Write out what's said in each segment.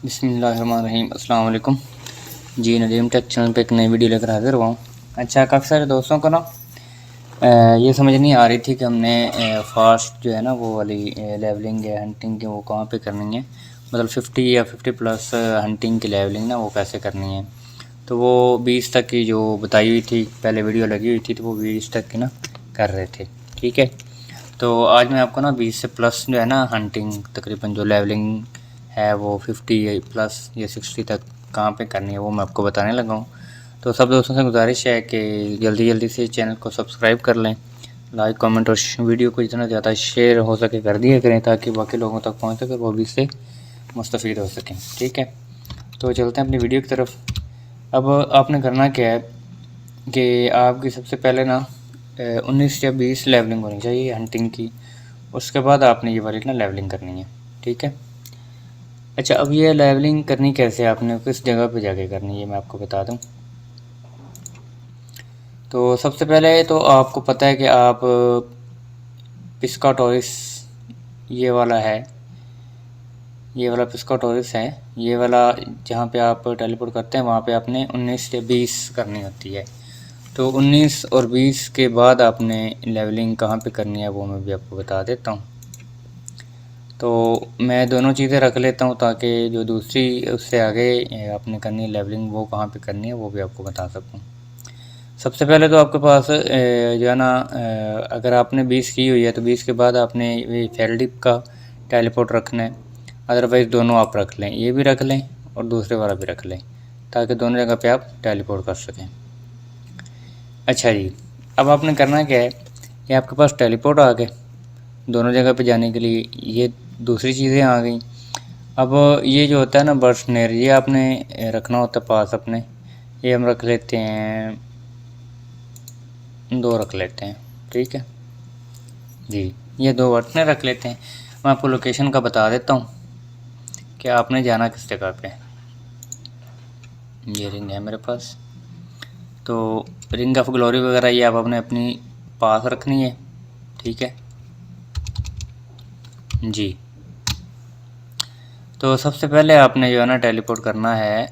बिस्मिल्लाहिर्रहमानिर्रहीम अस्सलाम वालेकुम जी। नदीम टेक चैनल पे एक नई वीडियो लेकर हाजिर हुआ हूँ। अच्छा, काफ़ी सारे दोस्तों को ना ये समझ नहीं आ रही थी कि हमने फास्ट जो है ना वो वाली लेवलिंग या हंटिंग की वो कहाँ पे करनी है, मतलब 50 या 50 प्लस हंटिंग की लेवलिंग ना वो कैसे करनी है। तो वो 20 तक की जो बताई हुई थी, पहले वीडियो लगी हुई थी, तो वो 20 तक की ना कर रहे थे। ठीक है, तो आज मैं आपको ना 20 से प्लस जो है ना हंटिंग तकरीबन जो लेवलिंग है वो 50 प्लस या 60 तक कहाँ पे करनी है वो मैं आपको बताने लगा हूँ। तो सब दोस्तों से गुजारिश है कि जल्दी जल्दी से चैनल को सब्सक्राइब कर लें, लाइक कमेंट और वीडियो को जितना ज़्यादा शेयर हो सके कर दिया करें ताकि बाकी लोगों तक पहुँच सके, वो भी इससे मुस्तफ़ीद हो सकें। ठीक है, तो चलते हैं अपनी वीडियो की तरफ। अब आपने करना क्या है कि आपकी सबसे पहले ना 19 या 20 लेवलिंग होनी चाहिए हंटिंग की। उसके बाद आपने ये वाली ना लेवलिंग करनी है। ठीक है, अच्छा, अब ये लेवलिंग करनी कैसे, आपने किस जगह पे जाके करनी है मैं आपको बता दूं। तो सबसे पहले तो आपको पता है कि आप पिस्काटोरिस ये वाला है, ये वाला पिस्काटोरिस है, ये वाला जहाँ पे आप टेलीपोर्ट करते हैं वहाँ पे आपने 19 से 20 करनी होती है। तो 19 और 20 के बाद आपने लेवलिंग कहाँ पे करनी है वो मैं भी आपको बता देता हूँ। तो मैं दोनों चीज़ें रख लेता हूँ ताकि जो दूसरी उससे आगे आपने करनी है लेवलिंग वो कहाँ पे करनी है वो भी आपको बता सकूँ। सबसे पहले तो आपके पास जो है ना अगर आपने 20 की हुई है तो 20 के बाद आपने ये फेल्डिप का टेलीपोर्ट रखना है। अदरवाइज़ दोनों आप रख लें, ये भी रख लें और दूसरे वाला भी रख लें ताकि दोनों जगह पे आप टेलीपोर्ट कर सकें। अच्छा जी, अब आपने करना क्या है, ये आपके पास टेलीपोर्ट आ गए दोनों जगह पे जाने के लिए, ये दूसरी चीज़ें आ गई। अब ये जो होता है ना बर्सनेर, ये आपने रखना होता है पास अपने। ये हम रख लेते हैं, 2 रख लेते हैं। ठीक है जी, ये 2 बर्सनेर रख लेते हैं। मैं आपको लोकेशन का बता देता हूँ कि आपने जाना किस जगह पे। ये रिंग है मेरे पास, तो रिंग ऑफ ग्लोरी वगैरह ये आप अपने अपनी पास रखनी है। ठीक है जी, तो सबसे पहले आपने जो है ना टेलीपोर्ट करना है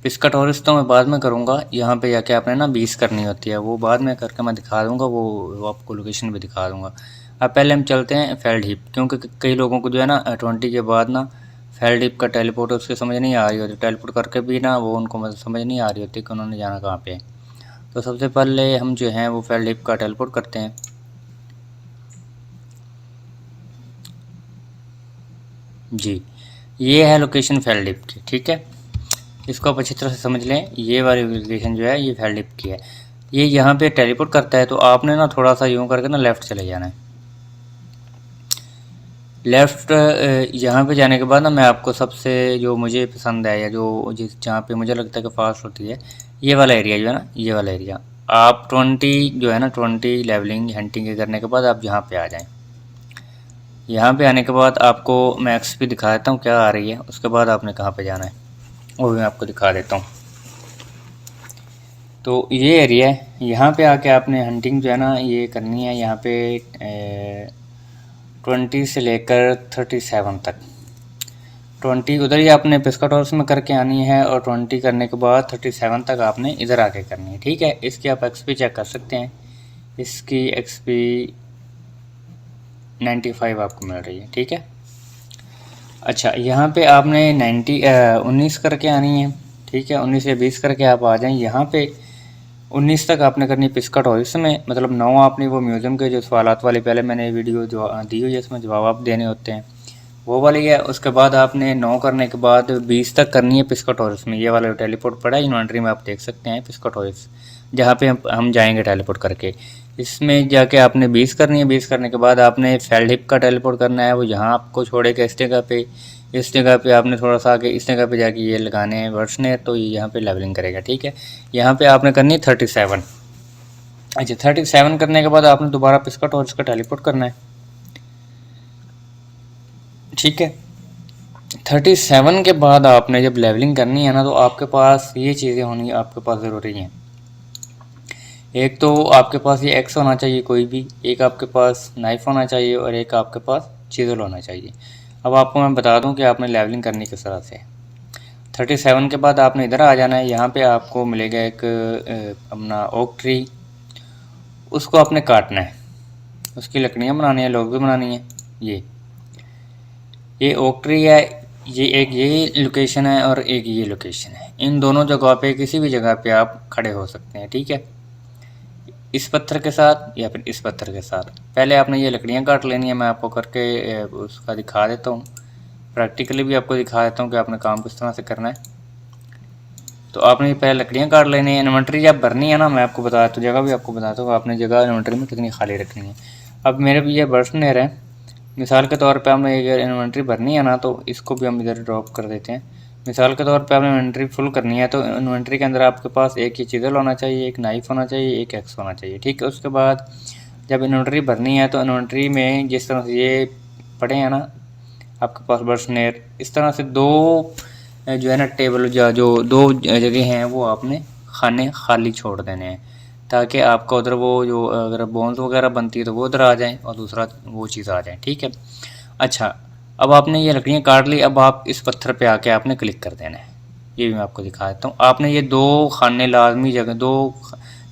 पिस्काटोरिस, तो मैं बाद में करूँगा। यहाँ पे जाके आपने ना 20 करनी होती है, वो बाद में करके मैं दिखा दूँगा, वो आपको लोकेशन भी दिखा दूँगा। अब पहले हम चलते हैं फेल्ड हिप, क्योंकि कई लोगों को जो है ना 20 के बाद ना फेल्ड हिप का टेलीपोर्ट उसके समझ नहीं आ रही होती, टेलीपोर्ट करके भी ना वो उनको मतलब समझ नहीं आ रही होती कि उन्होंने जाना कहाँ पे है। तो सबसे पहले हम जो हैं वो फेल्ड हिप का टेलीपोर्ट करते हैं। जी, ये है लोकेशन फेल्ड हिप की। ठीक है, इसको आप अच्छी तरह से समझ लें, ये वाली लोकेशन जो है ये फेल्डिप की है। ये यहाँ पे टेलीपोर्ट करता है तो आपने ना थोड़ा सा यूँ करके ना लेफ़्ट चले जाना है। लेफ़्ट यहाँ पे जाने के बाद ना मैं आपको सबसे जो मुझे पसंद है या जो जिस जहाँ पे मुझे लगता है कि फास्ट होती है, ये वाला एरिया जो है ना, ये वाला एरिया आप 20 जो है ना 20 लेवलिंग हंटिंग करने के बाद आप यहाँ पे आ जाएँ। यहाँ पे आने के बाद आपको मैं एक्सपी दिखा देता हूँ क्या आ रही है, उसके बाद आपने कहाँ पे जाना है वो भी मैं आपको दिखा देता हूँ। तो ये एरिया है, यहाँ पे आके आपने हंटिंग जो है ना ये करनी है। यहाँ पे 20 से लेकर 37 तक, 20 उधर ही आपने पिस्काटोर्स में करके आनी है और 20 करने के बाद 37 तक आपने इधर आके करनी है। ठीक है, इसकी आप एक्सपी चेक कर सकते हैं, इसकी एक्सपी 95 आपको मिल रही है। ठीक है, अच्छा, यहाँ पे आपने 19 करके आनी है। ठीक है, 19 या 20 करके आप आ जाएँ। यहाँ पे 19 तक आपने करनी पिस्काटोरिस में, मतलब 9 आपने वो म्यूज़ियम के जो सवालात वाली पहले मैंने वीडियो जो दी हुई है इसमें जवाब आप देने होते हैं वो वाली है। उसके बाद आपने 9 करने के बाद 20 तक करनी है पिस्काटोरिस में। ये वाला टेलीपोर्ट पड़ा है इन्वेंट्री में, आप देख सकते हैं पिस्काटोरिस, जहाँ पे हम जाएंगे टेलीपोर्ट करके। इसमें जाके आपने 20 करनी है। 20 करने के बाद आपने फेल्डिप का टेलीपोर्ट करना है, वो यहाँ आपको छोड़ेगा इस जगह पे। इस जगह पे आपने थोड़ा सा आगे इस जगह पे जाके ये लगाने हैं वर्ड्स, तो ये यहाँ पे लेवलिंग करेगा। ठीक है, यहाँ पे आपने करनी है 37। अच्छा, 37 करने के बाद आपने दोबारा पिस्काटोरिस का टेलीपोर्ट करना है। ठीक है, 37 के बाद आपने जब लेवलिंग करनी है ना तो आपके पास ये चीज़ें होनी आपके पास ज़रूरी हैं। एक तो आपके पास ये एक्स होना चाहिए कोई भी, एक आपके पास नाइफ होना चाहिए और एक आपके पास चीज़ल होना चाहिए। अब आपको मैं बता दूं कि आपने लेवलिंग करनी किस तरह से। 37 के बाद आपने इधर आ जाना है। यहाँ पे आपको मिलेगा एक अपना ओक ट्री, उसको आपने काटना है, उसकी लकड़ियाँ बनानी है, लोग भी बनानी है। ये ओक ट्री है, ये एक ये लोकेशन है और एक ये लोकेशन है। इन दोनों जगह पे किसी भी जगह पे आप खड़े हो सकते हैं, ठीक है, इस पत्थर के साथ या फिर इस पत्थर के साथ। पहले आपने ये लकड़ियाँ काट लेनी है, मैं आपको करके उसका दिखा देता हूँ, प्रैक्टिकली भी आपको दिखा देता हूँ कि आपने काम किस तरह से करना है। तो आपने पहले लकड़ियाँ काट लेनी है। इन्वेंट्री जब भरनी है ना, मैं आपको बताया तो जगह भी आपको बताता हूँ, आपने जगह इन्वेंट्री में कितनी खाली रखनी है। अब मेरे भी ये बर्सनर है, मिसाल के तौर पे हमने अगर इन्वेंट्री भरनी है ना, तो इसको भी हम इधर ड्रॉप कर देते हैं। मिसाल के तौर पे आपने इन्वेंट्री फुल करनी है, तो इन्वेंट्री के अंदर आपके पास एक ही चीज़ल होना चाहिए, एक नाइफ होना चाहिए, एक एक्स होना चाहिए, ठीक है। उसके बाद जब इन्वेंट्री भरनी है, तो इन्वेंट्री में जिस तरह से ये पड़े हैं ना आपके पास बर्सनर, इस तरह से दो जो है ना टेबल जो दो जगह हैं वो आपने खाने खाली छोड़ देने हैं, ताकि आपका उधर वो जो अगर बोन्स वगैरह बनती है तो वो उधर आ जाए और दूसरा वो चीज़ आ जाए, ठीक है। अच्छा, अब आपने ये लकड़ियाँ काट ली, अब आप इस पत्थर पे आके आपने क्लिक कर देना है। ये भी मैं आपको दिखा देता हूँ। आपने ये दो खाने लाजमी जगह, दो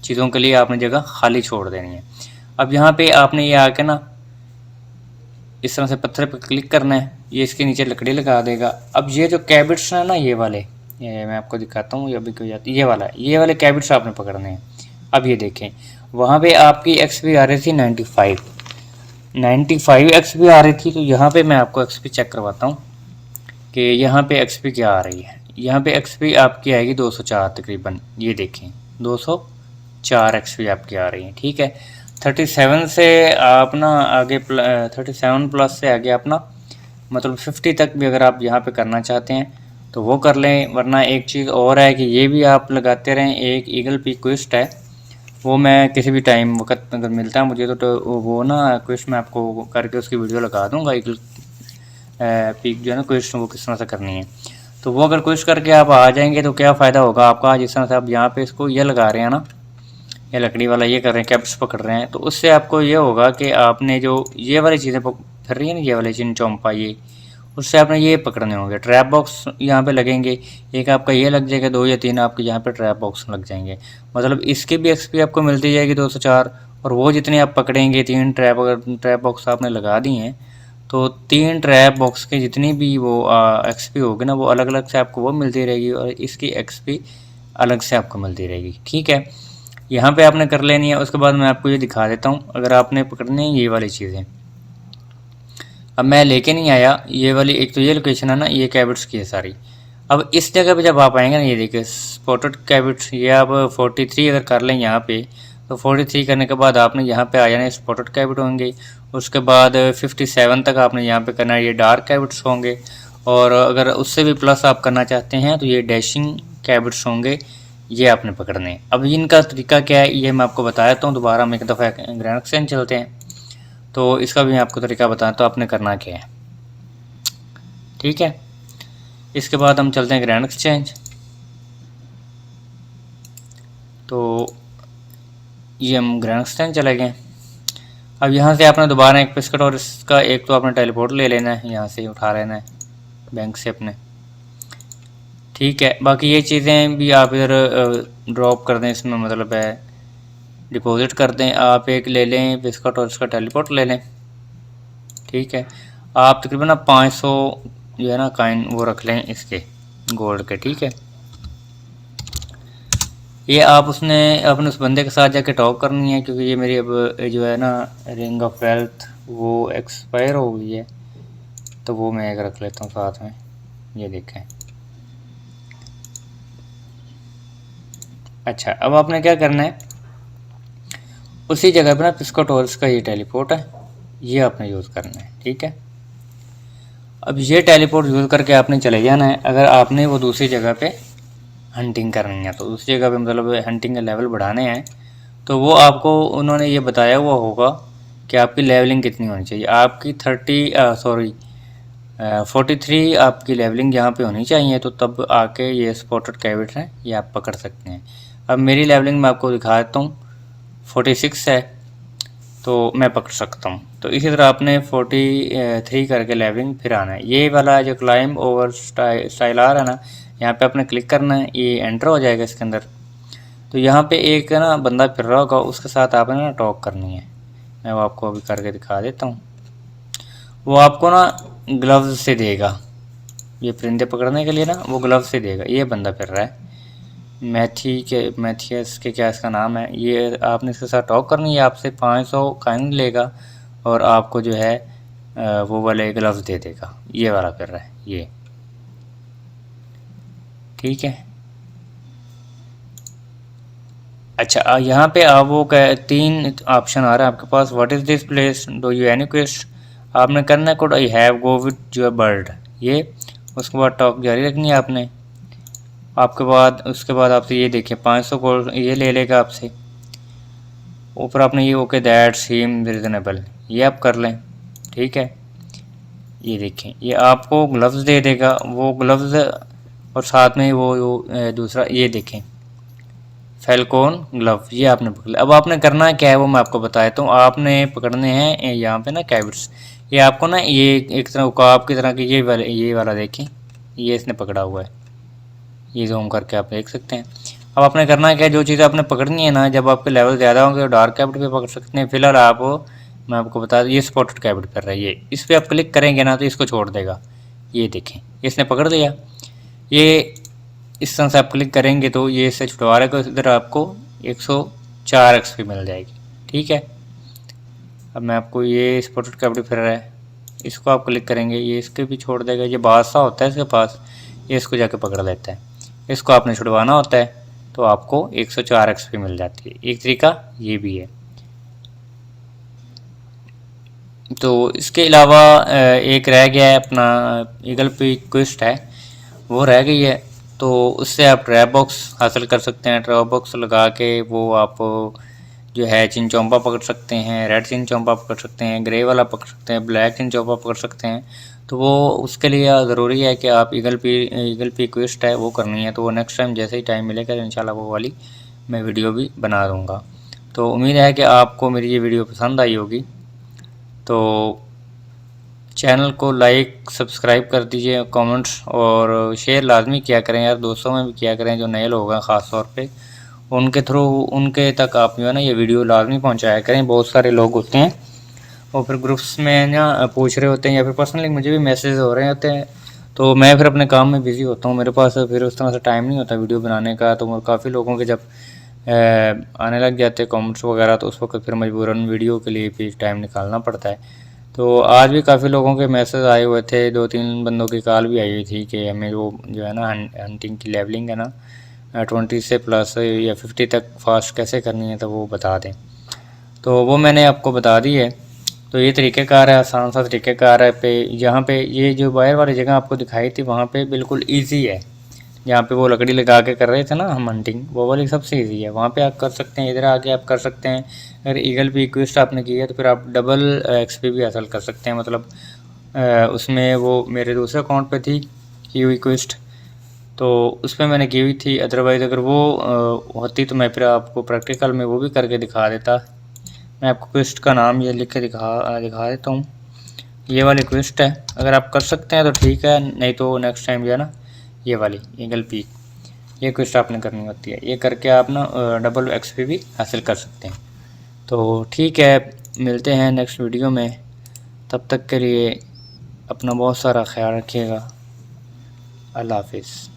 चीज़ों के लिए आपने जगह खाली छोड़ देनी है। अब यहाँ पे आपने ये आके ना इस तरह से पत्थर पे क्लिक करना है, ये इसके नीचे लकड़ी लगा देगा। अब ये जो कैबिट्स है ना, ये वाले, ये मैं आपको दिखाता हूँ, ये अभी कोई जाती, ये वाले कैबिट्स आपने पकड़ने हैं। अब ये देखें, वहाँ पे आपकी एक्सपी आ रही थी 95 एक्सपी आ रही थी। तो यहाँ पे मैं आपको एक्सपी चेक करवाता हूँ कि यहाँ पे एक्सपी क्या आ रही है। यहाँ पे एक्सपी आपकी आएगी 204 तकरीबन, ये देखें 204 एक्सपी आपकी आ रही है, ठीक है। 37 से आप ना आगे 37 प्लस से आगे आप ना मतलब 50 तक भी अगर आप यहाँ पे करना चाहते हैं तो वो कर लें। वरना एक चीज़ और है कि ये भी आप लगाते रहें, एक ईगल पीक क्विस्ट है, वो मैं किसी भी टाइम वक्त अगर मिलता है मुझे तो वो ना क्विस्ट मैं आपको करके उसकी वीडियो लगा दूँगा। ईगल पीक जो है ना क्विस्ट, वो किस तरह से करनी है। तो वो अगर क्विस्ट करके आप आ जाएंगे तो क्या फ़ायदा होगा आपका, जिस तरह से आप यहाँ पे इसको ये लगा रहे हैं ना, ये लकड़ी वाला ये कर रहे हैं, कैप्स पकड़ रहे हैं, तो उससे आपको ये होगा कि आपने जो ये वाली चीज़ें फिर रही है ना, ये वाले चिन चौंपा, ये उससे आपने ये पकड़ने होंगे। ट्रैप बॉक्स यहाँ पे लगेंगे, एक आपका ये लग जाएगा, 2 या 3 आपके यहाँ पे ट्रैप बॉक्स लग जाएंगे। मतलब इसकी भी एक्सपी आपको मिलती जाएगी 204, और वो जितने आप पकड़ेंगे 3 ट्रैप, अगर ट्रैप बॉक्स आपने लगा दी हैं तो 3 ट्रैप बॉक्स के जितनी भी वो एक्सपी होगी ना, वो अलग अलग से आपको वो मिलती रहेगी, और इसकी एक्सपी अलग से आपको मिलती रहेगी, ठीक है। यहाँ पे आपने कर लेनी है। उसके बाद मैं आपको ये दिखा देता हूँ, अगर आपने पकड़नी है ये वाली चीज़ें, अब मैं लेके नहीं आया ये वाली, एक तो ये लोकेशन है ना, ये कैबिट्स की है सारी। अब इस जगह पे जब आप आएंगे ना, ये देखिए स्पॉटेड कैबिट्स, ये आप 43 अगर कर लें यहाँ पे, तो 43 करने के बाद आपने यहाँ पे आ जाना, स्पॉटेड कैबिट होंगे। उसके बाद 57 तक आपने यहाँ पे करना है, ये डार्क कैबिट्स होंगे। और अगर उससे भी प्लस आप करना चाहते हैं तो ये डैशिंग कैबिट्स होंगे, ये आपने पकड़ने। अब इनका तरीका क्या है ये मैं आपको बता देता हूँ। दोबारा हम एक दफ़ा ग्रैंड एक्सचेंज चलते हैं, तो इसका भी मैं आपको तरीका बताता हूँ, तो आपने करना क्या है, ठीक है। इसके बाद हम चलते हैं ग्रैंड एक्सचेंज। तो ये हम ग्रैंड एक्सचेंज चले गए। अब यहाँ से आपने दोबारा एक बिस्किट और इसका एक तो आपने टेलीपोर्ट ले लेना है, यहाँ से उठा लेना है बैंक से अपने, ठीक है। बाकी ये चीज़ें भी आप इधर ड्रॉप कर दें, इसमें मतलब है डिपॉजिट कर दें। आप एक ले लें बिस्किट और इसका टेलीपोर्ट ले लें, ठीक है। आप तकरीबन 500 जो है ना काइन वो रख लें इसके गोल्ड के, ठीक है। ये आप उसने अपने उस बंदे के साथ जाके टॉक करनी है, क्योंकि ये मेरी अब जो है ना रिंग ऑफ वेल्थ वो एक्सपायर हो गई है, तो वो मैं एक रख लेता हूँ साथ में। ये देखें, अच्छा अब आपने क्या करना है, उसी जगह पर ना पिस्कोटोल्स का ये टेलीपोर्ट है, ये आपने यूज़ करना है, ठीक है। अब ये टेलीपोर्ट यूज़ करके आपने चले जाना है। अगर आपने वो दूसरी जगह पे हंटिंग करनी है, तो दूसरी जगह पे मतलब हंटिंग के लेवल बढ़ाने हैं, तो वो आपको उन्होंने ये बताया हुआ होगा कि आपकी लेवलिंग कितनी होनी चाहिए। आपकी 43 आपकी लेवलिंग यहाँ पे होनी चाहिए, तो तब आके ये स्पॉटेड कैबिट हैं ये आप पकड़ सकते हैं। अब मेरी लेवलिंग मैं आपको दिखा देता हूँ, 46 है, तो मैं पकड़ सकता हूँ। तो इसी तरह आपने 43 करके लेवलिंग फिर आना है। ये वाला जो क्लाइंब ओवर स्टाइल आ रहा है ना, यहाँ पे आपने क्लिक करना है, ये एंटर हो जाएगा इसके अंदर। तो यहाँ पे एक ना बंदा फिर रहा होगा, उसके साथ आपने ना टॉक करनी है। मैं वो आपको अभी करके दिखा देता हूँ। वो आपको ना ग्लव्स से देगा, ये परिंदे पकड़ने के लिए ना वो ग्लव्स से देगा। ये बंदा फिर रहा है मैथियस के क्या इसका नाम है। ये आपने इसके साथ टॉक करनी है, आपसे 500 काइन लेगा और आपको जो है वो वाले ग्लव्स दे देगा। ये वाला फिर रहा है ये, ठीक है। अच्छा, यहाँ पे आप वो 3 ऑप्शन आ रहा है आपके पास। What is this place, do you any quest, आपने करना है code I have go with your bird, ये। उसके बाद टॉक जारी रखनी है आपने। उसके बाद आपसे ये देखिए 500 गोल्ड ये ले लेगा आपसे। ऊपर आपने ये ओके दैट सीम रीजनेबल, ये आप कर लें, ठीक है। ये देखें, ये आपको ग्लव्स दे देगा, वो ग्लव्स और साथ में वो दूसरा ये देखें फैल्कॉन ग्लव, ये आपने पकड़ लिया। अब आपने करना क्या है वो मैं आपको बता देता हूँ। आपने पकड़ने हैं यहाँ पे ना कैबिट्स, ये आपको ना ये एक तरह उकाब की तरह की ये वाला देखें, ये इसने पकड़ा हुआ है, ये जूम करके आप देख सकते हैं। अब आपने करना है क्या, जो चीज़ आपने पकड़नी है ना, जब आपके लेवल ज़्यादा होंगे तो डार्क कैबिट पे पकड़ सकते हैं। फिलहाल आप मैं आपको बता दूँ, ये स्पॉटेड कैबिट कर रहा है, ये इस पर आप क्लिक करेंगे ना तो इसको छोड़ देगा। ये देखें, इसने पकड़ लिया। ये इस तरह से आप क्लिक करेंगे तो ये इससे छुटवा रहा है, इधर आपको 104 XP मिल जाएगी, ठीक है। अब मैं आपको ये स्पॉटेड कैबिट फिर रहा है, इसको आप क्लिक करेंगे, ये इसके भी छोड़ देगा। ये बादशाह होता है इसके पास, ये इसको जाके पकड़ लेता है। इसको आपने छुड़वाना होता है तो आपको 104 XP मिल जाती है। एक तरीका ये भी है। तो इसके अलावा एक रह गया है अपना ईगल पीक क्वेस्ट है, वो रह गई है। तो उससे आप ट्रैप बॉक्स हासिल कर सकते हैं। ट्रैप बॉक्स लगा के वो आप जो है चिनचोंपा पकड़ सकते हैं, रेड चिनचोंपा पकड़ सकते हैं, ग्रे वाला पकड़ सकते हैं, ब्लैक चिनचोंपा पकड़ सकते हैं। तो वो उसके लिए ज़रूरी है कि आप ईगल पी क्वेस्ट है वो करनी है। तो वो नेक्स्ट टाइम जैसे ही टाइम मिलेगा इंशाल्लाह वो वाली मैं वीडियो भी बना दूँगा। तो उम्मीद है कि आपको मेरी ये वीडियो पसंद आई होगी। तो चैनल को लाइक सब्सक्राइब कर दीजिए, कमेंट्स और शेयर लाजमी किया करें यार, दोस्तों में भी किया करें जो नए लोग हैं ख़ास तौर पे, उनके थ्रू उनके तक आप जो है ना ये वीडियो लाजमी पहुंचाया करें। बहुत सारे लोग होते हैं और फिर ग्रुप्स में ना पूछ रहे होते हैं या फिर पर्सनली मुझे भी मैसेज हो रहे होते हैं, तो मैं फिर अपने काम में बिज़ी होता हूँ, मेरे पास फिर उस तरह से टाइम नहीं होता वीडियो बनाने का। तो काफ़ी लोगों के जब आने लग जाते हैं कमेंट्स वगैरह, तो उस वक्त फिर मजबूरन वीडियो के लिए भी टाइम निकालना पड़ता है। तो आज भी काफ़ी लोगों के मैसेज आए हुए थे, 2-3 बंदों की कॉल भी आई हुई थी कि हमें वो जो है ना हंटिंग की लेवलिंग है ना 20 से प्लस या 50 तक फास्ट कैसे करनी है तो वो बता दें। तो वो मैंने आपको बता दी है। तो ये तरीक़ेकार है, आसान सा तरीक़ेकार है। पे यहाँ पे ये जो वायर वाली जगह आपको दिखाई थी वहाँ पे बिल्कुल ईजी है, जहाँ पे वो लकड़ी लगा के कर रहे थे ना हम हंटिंग, वो वाली सबसे ईजी है, वहाँ पे आप कर सकते हैं। इधर आके आप कर सकते हैं। अगर ईगल पी क्वेस्ट आपने की है तो फिर आप डबल XP भी हासिल कर सकते हैं। मतलब उसमें वो मेरे दूसरे अकाउंट पे थी की हुई क्वेस्ट, तो उस पर मैंने की हुई थी। अदरवाइज़ अगर वो होती तो मैं फिर आपको प्रैक्टिकल में वो भी करके दिखा देता। मैं आपको क्वेस्ट का नाम ये लिख के दिखा देता हूँ। ये वाली क्वेस्ट है, अगर आप कर सकते हैं तो ठीक है, नहीं तो नेक्स्ट टाइम जो है ना ये वाली ईगल पीक ये क्वेस्ट आपने करनी होती है। ये करके आप ना डबल XP भी हासिल कर सकते हैं। तो ठीक है, मिलते हैं नेक्स्ट वीडियो में। तब तक के लिए अपना बहुत सारा ख्याल रखिएगा। अल्लाह हाफिज़।